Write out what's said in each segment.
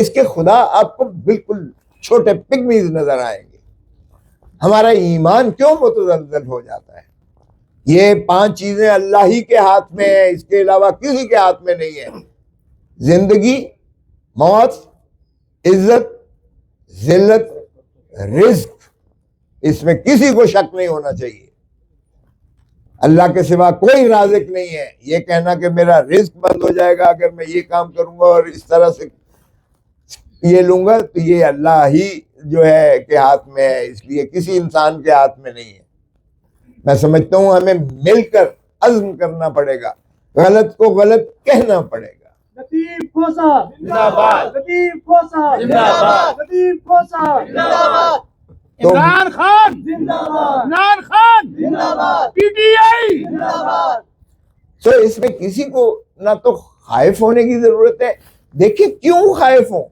इसके खुदा आपको बिल्कुल छोटे पिग्मीज नजर आएंगे। हमारा ईमान क्यों मुतज़लज़ल हो जाता है? ये 5 चीजें अल्लाह ही के हाथ में है, इसके अलावा किसी के हाथ में नहीं है। जिंदगी, मौत, इज्जत, जिल्लत, रिज्क, इसमें किसी को शक नहीं होना चाहिए। अल्लाह के सिवा कोई राज़िक नहीं है। ये कहना कि मेरा रिज्क बंद हो जाएगा अगर मैं ये काम करूंगा और इस तरह से ये लूंगा, तो ये अल्लाह ही जो है के हाथ में है, इसलिए किसी इंसान के हाथ में नहीं है। मैं समझता हूं हमें मिलकर अज़्म करना पड़ेगा, गलत को गलत कहना पड़ेगा। लतीफ खोसा जिंदाबाद, लतीफ खोसा जिंदाबाद, लतीफ खोसा जिंदाबाद, इमरान खान जिंदाबाद, इमरान खान जिंदाबाद, पीटीआई जिंदाबाद। तो इसमें किसी को ना तो खाइफ होने की जरूरत है। देखिए क्यों खाइफ हो?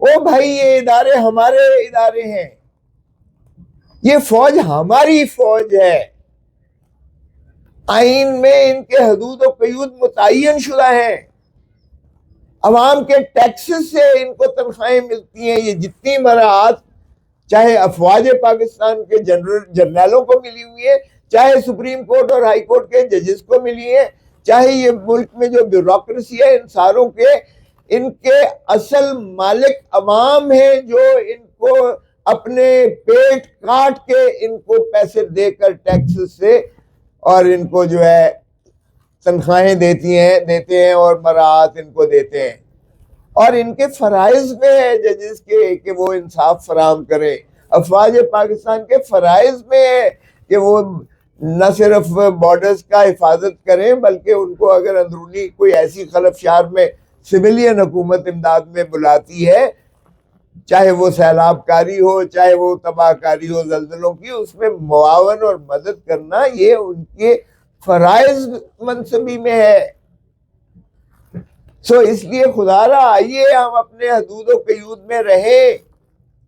ओ भाई, ये इदारे हमारे इदारे हैं, ये फौज हमारी फौज है। आइन में इनके हदूद और कयूद मुतय्यन शुदा है। अवाम के टैक्सेस से इनको तनख्वाहें मिलती हैं। ये जितनी मराहत चाहे अफवाज पाकिस्तान के जर्नलों को मिली हुई है, चाहे सुप्रीम कोर्ट और हाई कोर्ट के जजेस को मिली है, चाहे ये मुल्क में जो ब्यूरोक्रेसी है, इन सारों के इनके असल मालिक अवाम है, जो इनको अपने पेट काट के इनको पैसे देकर टैक्सेस से और इनको जो है तनख्वाहें देते हैं और मराहत इनको देते हैं। और इनके फराइज में है जजेस के कि वो इंसाफ फराम करें। अफवाज पाकिस्तान के फराइज में है कि वो न सिर्फ बॉर्डर्स का हिफाजत करें, बल्कि उनको अगर अंदरूनी कोई ऐसी खलफशार में सिविलियन हुकूमत इमदाद में बुलाती है, चाहे वो सैलाबकारी हो, चाहे वो तबाहकारी हो जल्जलों की, उसमें मुआवन और मदद करना ये उनके फराइज मनसबी में है। सो इसलिए खुदारा आइए हम अपने हदूद और कयूद में रहें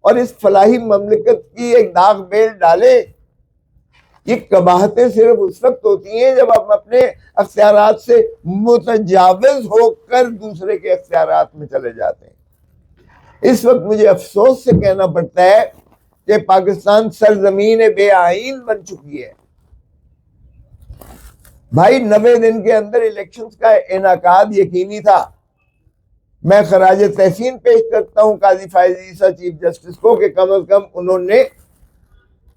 और इस फलाही ममलिकत की एक दाग बेल डालें। ये कबाहतें सिर्फ उस वक्त होती हैं जब हम अपने अख्तियारात से मुतजाविज होकर दूसरे के अख्तियारात में चले जाते हैं। इस वक्त मुझे अफसोस से कहना पड़ता है कि पाकिस्तान सरजमीन बेआईन बन चुकी है। भाई 90 दिन के अंदर इलेक्शंस का इनेकाद यकीनी था। मैं खराज तहसीन पेश करता हूं काजी फायज ईसा चीफ जस्टिस को कि कम अज कम उन्होंने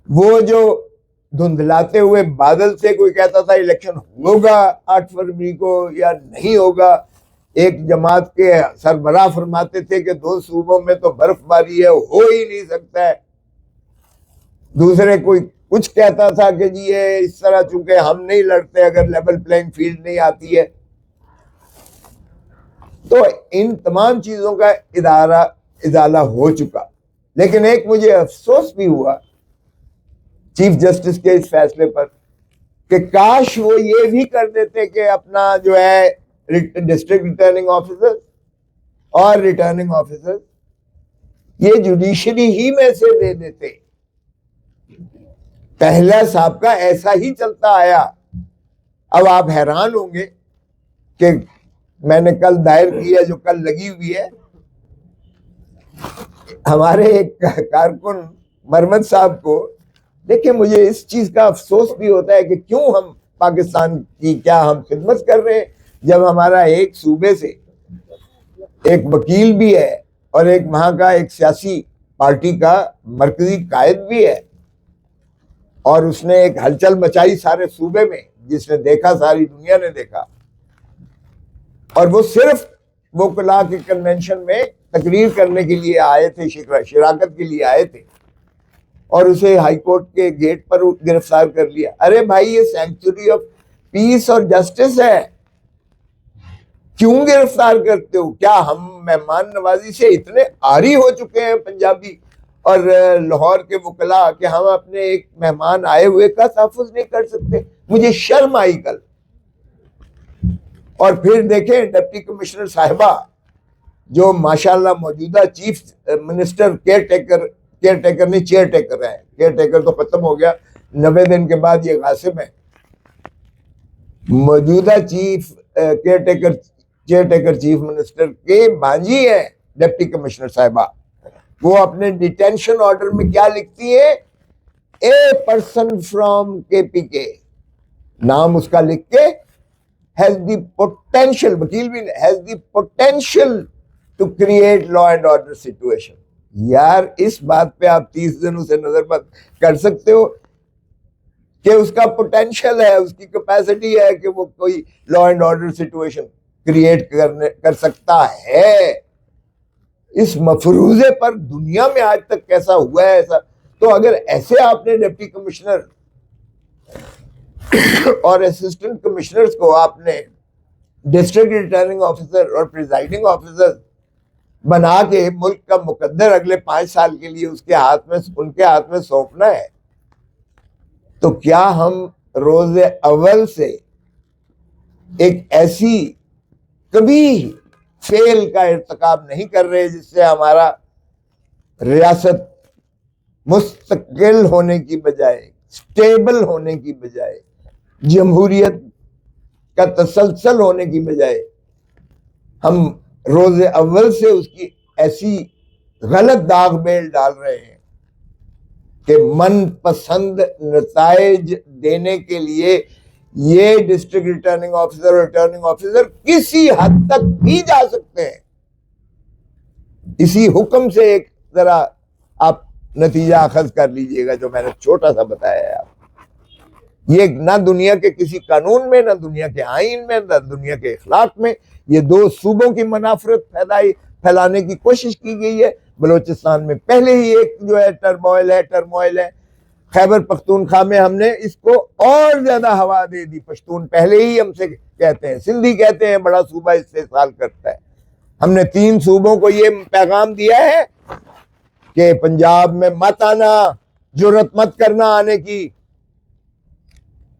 वो जो धुंधलाते हुए बादल से कोई कहता था इलेक्शन होगा 8 फरवरी को या नहीं होगा, एक जमात के सरबराह फरमाते थे कि 2 सूबों में तो बर्फबारी है, हो ही नहीं सकता है। दूसरे कोई कुछ कहता था कि जी ये इस तरह, चूंकि हम नहीं लड़ते अगर लेवल प्लेइंग फील्ड नहीं आती है। तो इन तमाम चीजों का इजाला हो चुका। लेकिन एक मुझे अफसोस भी हुआ चीफ जस्टिस के इस फैसले पर कि काश वो ये भी कर देते कि अपना जो है डिस्ट्रिक्ट रिटर्निंग ऑफिसर और रिटर्निंग ऑफिसर ये जुडिशरी ही में से दे देते। पहला साहब का ऐसा ही चलता आया। अब आप हैरान होंगे कि मैंने कल दायर की है, जो कल लगी हुई है, हमारे एक कारकुन मरमत साहब को। देखिए मुझे इस चीज का अफसोस भी होता है कि क्यों हम पाकिस्तान की क्या हम खिदमत कर रहे हैं, जब हमारा एक सूबे से एक वकील भी है और एक वहां का एक सियासी पार्टी का मरकजी कायद भी है, और उसने एक हलचल मचाई सारे सूबे में, जिसने देखा सारी दुनिया ने देखा। और वो सिर्फ वकला के कन्वेंशन में तकरीर करने के लिए आए थे, शिराकत के लिए आए थे, और उसे हाई कोर्ट के गेट पर गिरफ्तार कर लिया। अरे भाई ये सेंचुरी ऑफ पीस और जस्टिस है, क्यों गिरफ्तार करते हो? क्या हम मेहमान नवाजी से इतने आरी हो चुके हैं पंजाबी और लाहौर के वकला कि हम अपने एक मेहमान आए हुए का तहफ़्फ़ुज़ नहीं कर सकते? मुझे शर्म आई कल। और फिर देखें डिप्टी कमिश्नर साहिबा जो माशाल्लाह मौजूदा चीफ मिनिस्टर केयर टेकर नहीं चेयर टेकर है, केयर टेकर तो खत्म हो गया, 90 दिन के बाद ये गासिब है। मौजूदा चेयर टेकर चीफ मिनिस्टर के भांजी है डिप्टी कमिश्नर साहिबा, वो अपने डिटेंशन ऑर्डर में क्या लिखती है, ए पर्सन फ्रॉम KPK, नाम उसका लिख के, हैज द पोटेंशियल, वकील भी has the potential to create law and order situation. यार इस बात पे आप 30 दिनों से नजरबंद कर सकते हो कि उसका पोटेंशियल है, उसकी कैपेसिटी है कि वो कोई law and order situation create कर सकता है। इस मफरूजे पर दुनिया में आज तक कैसा हुआ है ऐसा? तो अगर ऐसे आपने डिप्टी कमिश्नर और असिस्टेंट कमिश्नर्स को आपने डिस्ट्रिक्ट रिटर्निंग ऑफिसर और प्रिजाइडिंग ऑफिसर बना के मुल्क का मुकद्दर अगले 5 साल के लिए उनके हाथ में सौंपना है, तो क्या हम रोज अव्वल से एक ऐसी कभी फेल का इर्तिकाब नहीं कर रहे जिससे हमारा रियासत मुस्तकिल होने की बजाय, स्टेबल होने की बजाय, जमहूरियत का तसलसल होने की बजाय हम रोज अव्वल से उसकी ऐसी गलत दाग बेल डाल रहे हैं कि मनपसंद नताइज देने के लिए ये डिस्ट्रिक्ट रिटर्निंग ऑफिसर और रिटर्निंग ऑफिसर किसी हद तक भी जा सकते हैं। इसी हुक्म से एक जरा आप नतीजा अखज कर लीजिएगा जो मैंने छोटा सा बताया है। आप ये ना दुनिया के किसी कानून में, ना दुनिया के आइन में, ना दुनिया के इखलाक में ये दो सूबों की मुनाफरत फैलाने की कोशिश की गई है। बलोचिस्तान में पहले ही एक जो है टर्मोइल है। खैबर पख्तूनख्वा में हमने इसको और ज्यादा हवा दे दी। पश्तून पहले ही हमसे कहते हैं, सिंधी कहते हैं बड़ा सूबा इस्तेसाल करता है। हमने 3 सूबों को ये पैगाम दिया है कि पंजाब में मत आना, जुर्रत मत करना आने की,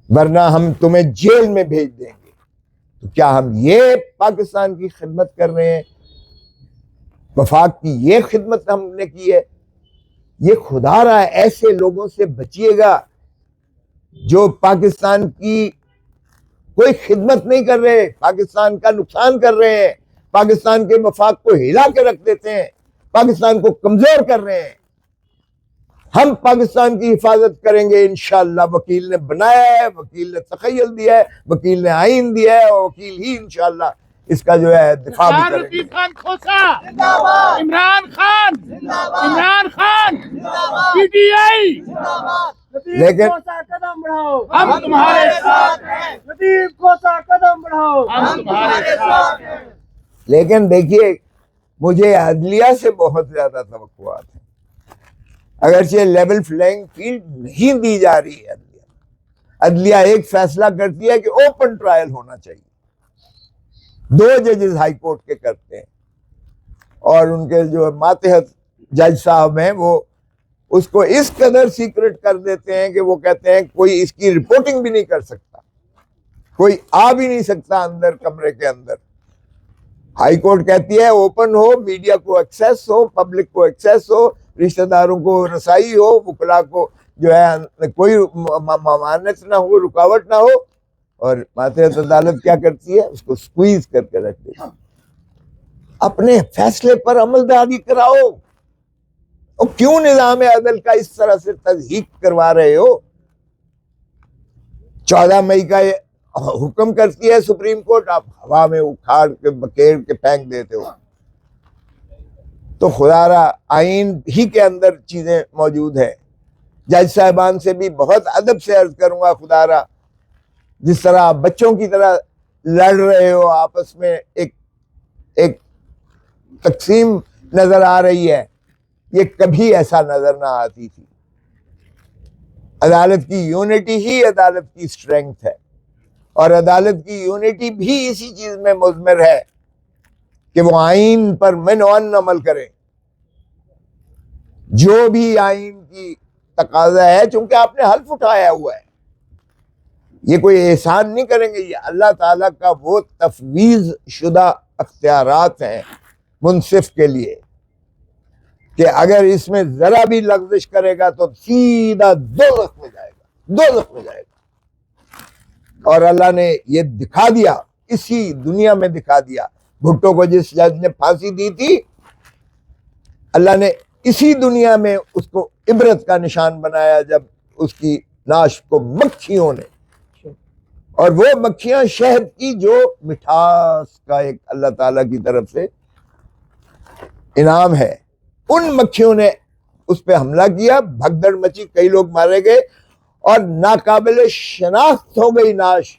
वरना हम तुम्हें जेल में भेज देंगे। तो क्या हम ये पाकिस्तान की खिदमत कर रहे हैं? वफाक की ये खिदमत हमने की है? ये खुदा रहा ऐसे लोगों से बचिएगा जो पाकिस्तान की कोई खिदमत नहीं कर रहे, पाकिस्तान का नुकसान कर रहे हैं, पाकिस्तान के वफाक को हिला के रख देते हैं, पाकिस्तान को कमजोर कर रहे हैं। हम पाकिस्तान की हिफाजत करेंगे इंशाअल्लाह। वकील ने बनाया है, वकील ने तखय्युल दिया है, वकील ने आइन दिया है, और वकील ही इंशाअल्लाह इसका जो है दिफा भी करेंगे। खान खोसा जिंदाबाद, इमरान खान जिंदाबाद, इमरान खान जिंदाबाद, PTI जिंदाबाद। लेकिन कदम बढ़ाओ, हम तुम्हारे साथ हैं। लतीफ खोसा कदम बढ़ाओ, हम तुम्हारे साथ हैं। लेकिन देखिए, मुझे अदलिया से बहुत ज्यादा तवक्कुआत है। अगरचे लेवल प्लेइंग फील्ड नहीं दी जा रही है, अदलिया एक फैसला करती है कि ओपन ट्रायल होना चाहिए। 2 जजेस हाई कोर्ट के करते हैं और उनके जो मातहत जज साहब हैं वो उसको इस कदर सीक्रेट कर देते हैं कि वो कहते हैं कोई इसकी रिपोर्टिंग भी नहीं कर सकता, कोई आ भी नहीं सकता अंदर कमरे के अंदर। हाई कोर्ट कहती है ओपन हो, मीडिया को एक्सेस हो, पब्लिक को एक्सेस हो, रिश्तेदारों को रसाई हो, वकला को जो है कोई मामानत ना हो, रुकावट ना हो। और मातहत अदालत क्या करती है? उसको स्क्वीज करके रख देती है। अपने फैसले पर अमलदारी कराओ। और क्यों निजाम अदल का इस तरह से तज़हीक करवा रहे हो? 14 मई का हुक्म करती है सुप्रीम कोर्ट, आप हवा में उखाड़ के बकेर के फेंक देते हो। तो खुदारा आइन ही के अंदर चीजें मौजूद है। जज साहिबान से भी बहुत अदब से अर्ज करूंगा, खुदारा जिस तरह आप बच्चों की तरह लड़ रहे हो आपस में, एक तकसीम नजर आ रही है, ये कभी ऐसा नजर ना आती थी। अदालत की यूनिटी ही अदालत की स्ट्रेंथ है, और अदालत की यूनिटी भी इसी चीज में मुज़मिर है कि वो आइन पर मनवन अमल करें। जो भी आइन की तकाजा है, चूंकि आपने हल्फ उठाया हुआ है, ये कोई एहसान नहीं करेंगे, ये अल्लाह ताला का वो तफवीज शुदा अख्तियारात हैं मुनसिफ के लिए कि अगर इसमें जरा भी लग़्ज़िश करेगा तो सीधा दोज़ख में जाएगा। और अल्लाह ने ये दिखा दिया, इसी दुनिया में दिखा दिया। भुट्टो को जिस जज ने फांसी दी थी, अल्लाह ने इसी दुनिया में उसको इबरत का निशान बनाया जब उसकी नाश को मक्खियों ने, और वो मक्खियां शहद की जो मिठास का एक अल्लाह ताला की तरफ से इनाम है, उन मक्खियों ने उस पर हमला किया, भगदड़ मची, कई लोग मारे गए और नाकाबिल शनाख्त हो गई नाश,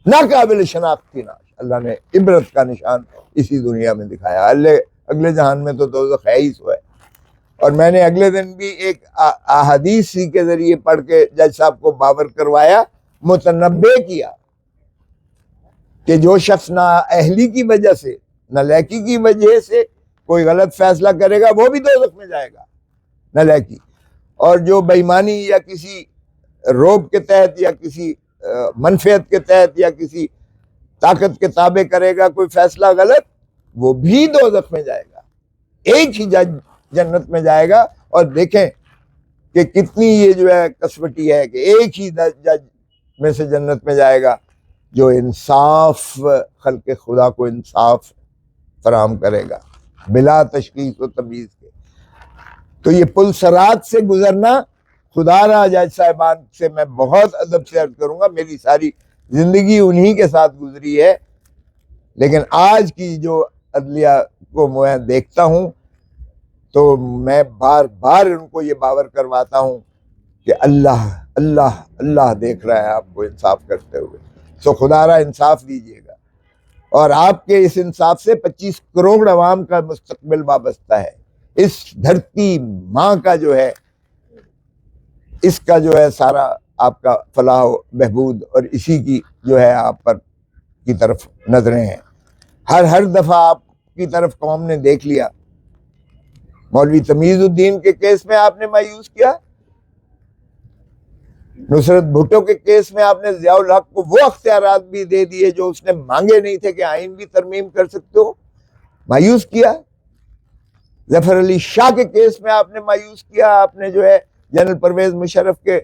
नाकाबिल शनाख्त की नाश। अल्लाह ने इबरत का निशान इसी दुनिया में दिखाया। अगले जहान में तो दोज़ख है ही सो है। और मैंने अगले दिन भी एक अहादीस के जरिए पढ़ के जज साहब को बावर करवाया, मुतनब्बे किया कि जो शख्स ना अहली की वजह से, नालायकी की वजह से कोई गलत फैसला करेगा वो भी दोज़ख में जाएगा, नालायकी। और जो बेईमानी या किसी रोब के तहत या किसी मनफियत के तहत या किसी ताकत के ताबे करेगा कोई फैसला गलत, वो भी दोज़ख में जाएगा। एक ही जज जन्नत में जाएगा। और देखें कि कितनी ये जो है कसवटी है कि एक ही जज में से जन्नत में जाएगा जो इंसाफ, खल्क़े खुदा को इंसाफ फराहम करेगा बिला तशखीस व तमीज़ के। तो ये पुल सरात से गुजरना, खुदारा जज साहिबान से मैं बहुत अदब से अर्ज करूंगा, मेरी सारी जिंदगी उन्हीं के साथ गुजरी है, लेकिन आज की जो अदलिया को मैं देखता हूँ तो मैं बार बार उनको ये बावर करवाता हूँ कि अल्लाह अल्लाह अल्लाह देख रहा है आपको इंसाफ करते हुए। सो खुदारा इंसाफ दीजिएगा। और आपके इस इंसाफ से 25 करोड़ अवाम का मुस्तकबिल वाबस्ता है। इस धरती माँ का जो है, इसका जो है सारा आपका फलाह बहबूद और इसी की जो है आप पर की तरफ नजरें हैं। हर दफा आपकी तरफ कौम ने देख लिया। मौलवी तमीजुद्दीन के केस में आपने मायूस किया, नुसरत भुट्टो के केस में आपने ज़ियाउल हक को वो अख्तियारात भी दे दिए जो उसने मांगे नहीं थे कि आइन भी तरमीम कर सकते हो, मायूस किया। जफर अली शाह के केस में आपने मायूस किया, आपने जो है जनरल परवेज मुशर्रफ के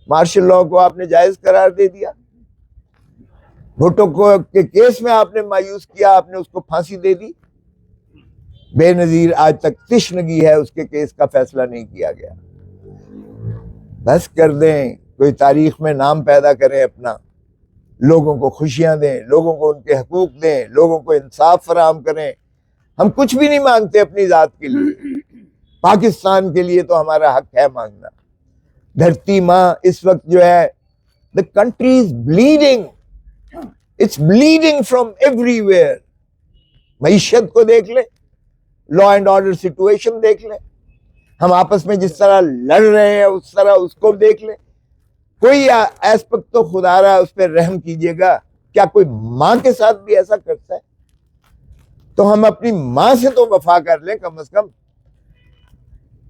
मार्शल लॉ को आपने जायज करार दे दिया। भुट्टो को के केस में आपने मायूस किया, आपने उसको फांसी दे दी। बेनजीर आज तक तिश्नगी है, उसके केस का फैसला नहीं किया गया। बस कर दें, कोई तारीख में नाम पैदा करें अपना, लोगों को खुशियां दें, लोगों को उनके हकूक दें, लोगों को इंसाफ फराहम करें। हम कुछ भी नहीं मांगते अपनी जात के लिए, पाकिस्तान के लिए तो हमारा हक है मांगना। धरती माँ इस वक्त जो है, the country is bleeding, it's bleeding from everywhere. मईशत को देख ले, लॉ एंड ऑर्डर सिचुएशन देख ले, हम आपस में जिस तरह लड़ रहे हैं उस तरह उसको देख ले। कोई एस्पेक्ट तो खुदारा उस पर रहम कीजिएगा, क्या कोई माँ के साथ भी ऐसा करता है? तो हम अपनी माँ से तो वफा कर लें कम से कम।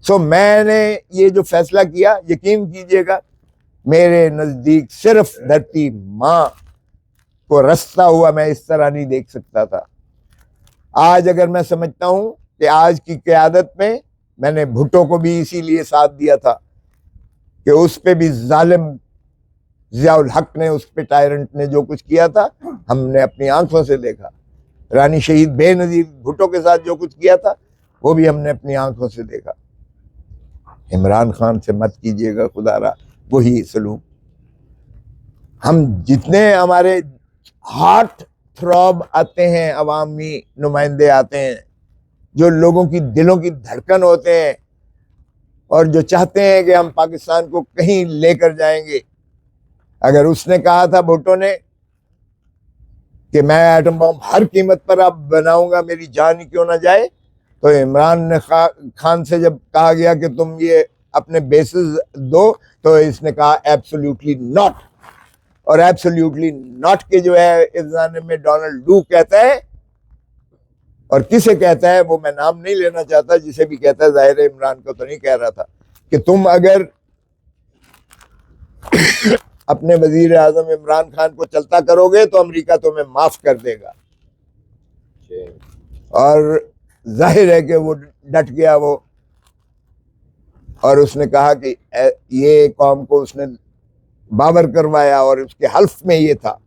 सो मैंने ये जो फैसला किया, यकीन कीजिएगा मेरे नजदीक सिर्फ धरती माँ को रसता हुआ मैं इस तरह नहीं देख सकता था। आज अगर मैं समझता हूं कि आज की क़यादत में, मैंने भुट्टो को भी इसीलिए साथ दिया था कि उस पे भी जालिम ज़ियाउल हक ने, उस पे टायरेंट ने जो कुछ किया था हमने अपनी आंखों से देखा। रानी शहीद बेनजीर भुट्टो के साथ जो कुछ किया था वो भी हमने अपनी आंखों से देखा। इमरान खान से मत कीजिएगा खुदारा वही सलूक। हम जितने हमारे हार्ट थ्रॉब आते हैं, अवामी नुमाइंदे आते हैं जो लोगों की दिलों की धड़कन होते हैं और जो चाहते हैं कि हम पाकिस्तान को कहीं लेकर जाएंगे। अगर उसने कहा था भुट्टो ने कि मैं एटम बम हर कीमत पर अब बनाऊंगा, मेरी जान ही क्यों ना जाए, तो इमरान खान से जब कहा गया कि तुम ये अपने बेसिस दो, तो इसने कहा एब्सोल्युटली नॉट। और एब्सोल्युटली नॉट के जो है इस ज़माने में डोनाल्ड डू कहता है, और किसे कहता है वो मैं नाम नहीं लेना चाहता, जिसे भी कहता है, जाहिर है इमरान को तो नहीं कह रहा था, कि तुम अगर अपने वजीर आजम इमरान खान को चलता करोगे तो अमेरिका तुम्हें माफ कर देगा। और जाहिर है कि वो डट गया वो, और उसने कहा कि ये कौम को उसने बावर करवाया और उसके हल्फ में ये था।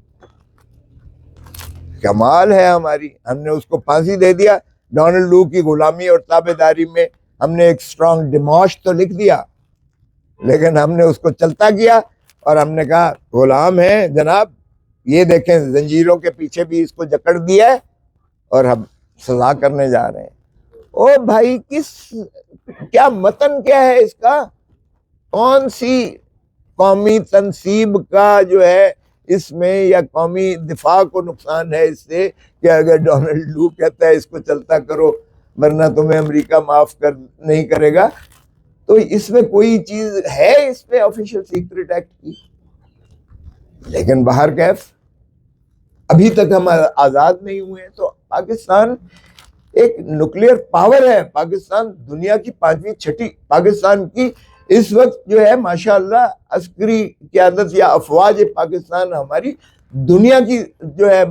कमाल है हमारी, हमने उसको फांसी दे दिया। डोनाल्ड लू की गुलामी और ताबेदारी में हमने एक स्ट्रॉन्ग डिमोश तो लिख दिया, लेकिन हमने उसको चलता किया और हमने कहा गुलाम है जनाब, ये देखें जंजीरों के पीछे भी इसको जकड़ दिया है और हम सजा करने जा रहे हैं। ओ भाई, क्या मतन क्या है इसका? कौन सी कौमी तनसीब का जो है इसमें या कौमी दिफा को नुकसान है इससे कि अगर डोनाल्ड लू कहता है इसको चलता करो वरना तुम्हें अमेरिका माफ कर नहीं करेगा, तो इसमें कोई चीज है इसमें ऑफिशियल सीक्रेट एक्ट की? लेकिन बाहर कैफ अभी तक हम आजाद नहीं हुए। तो पाकिस्तान एक न्यूक्लियर पावर है, पाकिस्तान दुनिया की 5वीं 6ठी, पाकिस्तान की इस वक्त जो है माशाअल्लाह अस्करी क़यादत या अफवाज पाकिस्तान हमारी दुनिया की जो है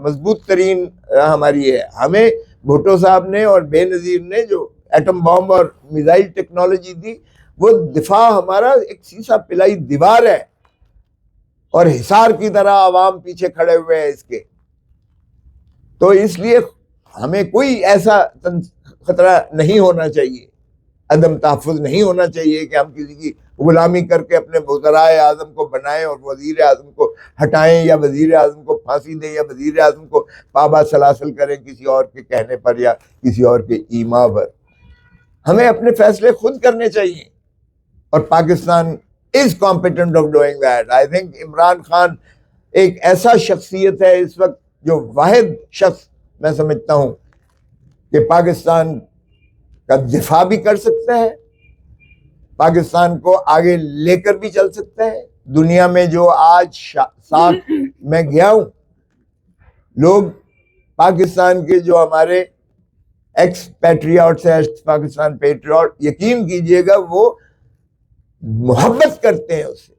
मजबूत तरीन हमारी है। हमें भुट्टो साहब ने और बेनज़ीर ने जो एटम बॉम्ब और मिसाइल टेक्नोलॉजी दी, वो दिफा हमारा एक सीसा पिलाई दीवार है और हिसार की तरह आवाम पीछे खड़े हुए हैं इसके। तो इसलिए हमें कोई ऐसा खतरा नहीं होना चाहिए, अदम तहफ़्फ़ुज़ नहीं होना चाहिए कि हम किसी की गुलामी करके अपने वज़राए आज़म को बनाएं और वज़ीर आज़म को हटाएं या वज़ीर आज़म को फांसी दें या वज़ीर आज़म को पाबा सलासल करें किसी और के कहने पर या किसी और के ईमा पर। हमें अपने फैसले खुद करने चाहिए और Pakistan is competent of doing that. I think Imran Khan एक ऐसा शख्सियत है इस वक्त जो वाहिद शख्स मैं समझता हूं कि पाकिस्तान का दिफा भी कर सकता है, पाकिस्तान को आगे लेकर भी चल सकता है। दुनिया में जो आज साथ मैं गया हूं, लोग पाकिस्तान के जो हमारे एक्स पैट्रियट्स है, पाकिस्तान पैट्रियट, यकीन कीजिएगा वो मोहब्बत करते हैं उससे।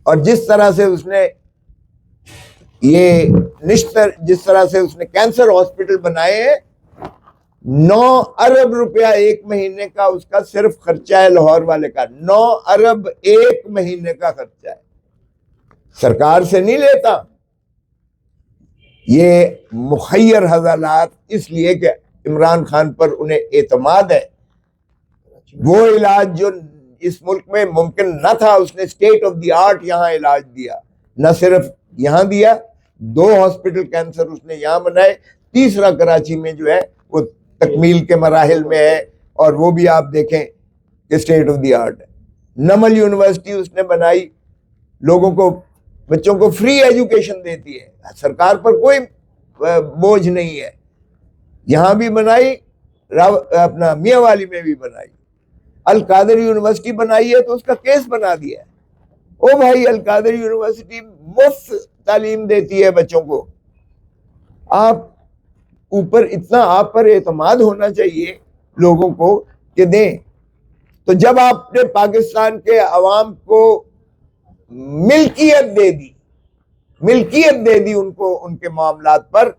और जिस तरह से उसने ये निश्तर, जिस तरह से उसने कैंसर हॉस्पिटल बनाए हैं, 9 अरब रुपया एक महीने का उसका सिर्फ खर्चा है लाहौर वाले का। 9 अरब एक महीने का खर्चा है, सरकार से नहीं लेता। ये मुखय्यर हवालात इसलिए कि इमरान खान पर उन्हें एतमाद है। वो इलाज जो इस मुल्क में मुमकिन न था, उसने स्टेट ऑफ द आर्ट यहाँ इलाज दिया। न सिर्फ यहाँ दिया, 2 हॉस्पिटल कैंसर उसने यहाँ बनाए, तीसरा कराची में जो है वो तकमील के मराहिल में है और वो भी आप देखें कि स्टेट ऑफ द आर्ट है। नमल यूनिवर्सिटी उसने बनाई, लोगों को, बच्चों को फ्री एजुकेशन देती है, सरकार पर कोई बोझ नहीं है। यहाँ भी बनाई, अपना मियाँ वाली में भी बनाई। अल कादर यूनिवर्सिटी बनाई है तो उसका केस बना दिया है। ओ भाई, अल कादर यूनिवर्सिटी मुफ्त तालीम देती है बच्चों को। आप ऊपर इतना आप पर एतमाद होना चाहिए लोगों को कि दें। तो जब आपने पाकिस्तान के अवाम को मिल्कियत दे दी उनको उनके मामलात पर,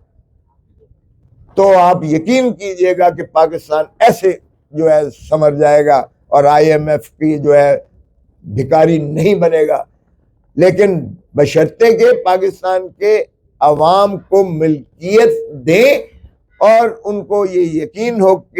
तो आप यकीन कीजिएगा कि पाकिस्तान ऐसे जो है संवर जाएगा और IMF की जो है भिखारी नहीं बनेगा। लेकिन बशर्ते के पाकिस्तान के अवाम को मिल्कियत दें और उनको ये यकीन हो कि